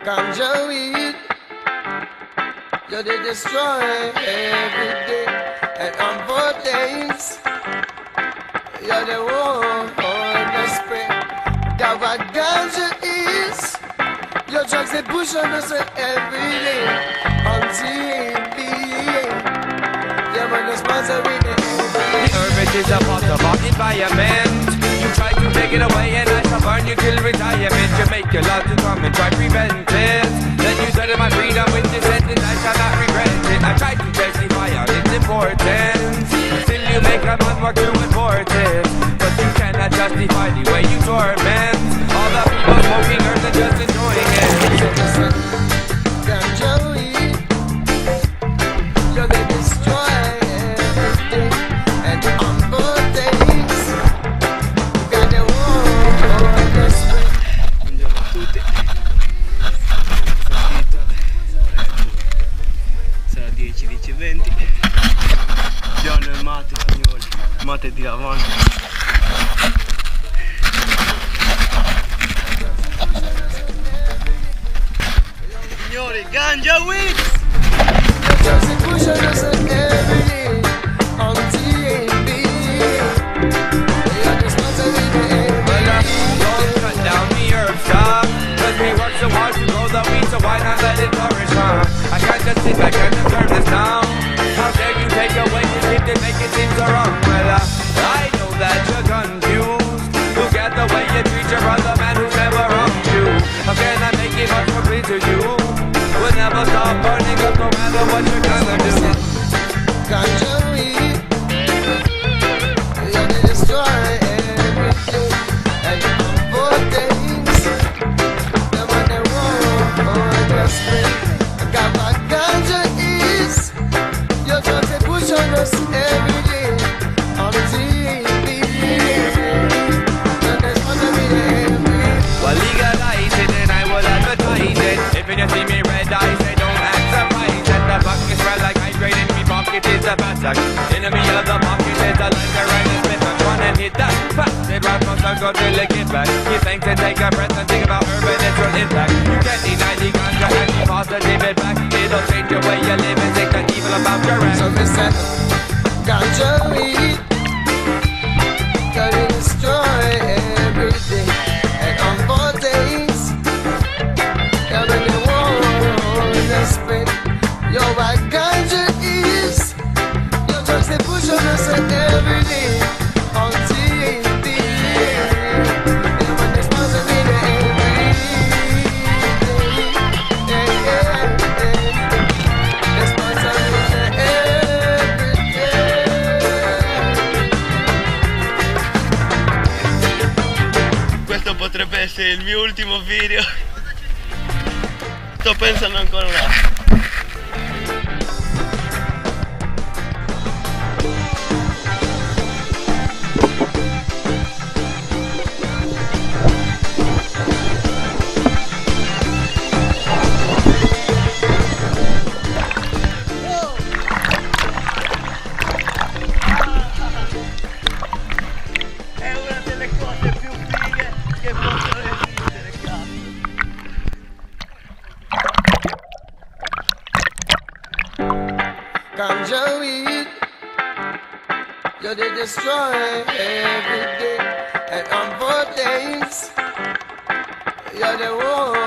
Ganja weed, you they destroy every day. And on 4 days, you're the one that spread. That what ganja is. Your drugs they push on us every day. Until the end. Yeah, man, the sponsor in the end. The herb is a part of our environment. You try to take it away and I shall burn you till retirement. You make your love to come and try to prevent it. Then you started my freedom with this sentence, I shall not regret it. I tried to testify on its importance. Still you make a man work to import it. But you cannot justify the way you torment all the people smoking herbs and just enjoying it. Ganja weed, you they destroy everything. And on 4 days, you got the one that spread. Buongiorno a tutti. Sarà 10:20. Piano il mate, signori. Mate di avanti. Signori, ganja weed! Just a push on us every day. Until the end. You're the sponsor in the end. Don't cut down the herb shop. Cause we work so hard to grow the weed, so why not let it flourish, huh? I can't just sit back and observe this now. How dare you take away the gift and make it seem so wrong? Well, I know that you're confused. Look at the way you treat your brother, man, who's never wronged you. How can I make it much more clear to you? We'll never stop burning up no matter what you're gonna do. Ganja weed, you they destroy everything. And on 4 days, the man they want to spread. Got what ganja is. Your drugs they push on us every day. Until the end. And there's one to be there. Well, legalize it and I will advertise it. If you see me red eyes, they don't act surprised. And the bucket smell like hydrate in me pocket is a fat sack. Enemy of the market is a lighter and a smith. I'm trying to hit that fast. It right from circle till it get back. You think to take a breath and think about urban natural impact. You can't deny the ganja and the positive it back. It'll change the way you live and take the evil about your act. So they said, ganja weed, can you destroy everything? And on 4 days, you're the one that spread. Yo, what ganja is, your drugs they push on us every day. Until the end, and when they sponsor me the every day, they sponsor me the every day. Questo potrebbe essere il mio ultimo video. Sto pensando ancora un attimo. È una delle cose più fighe che possono esistere, cazzo. Ganja weed, you they destroy every day. And on 4 days, you're the one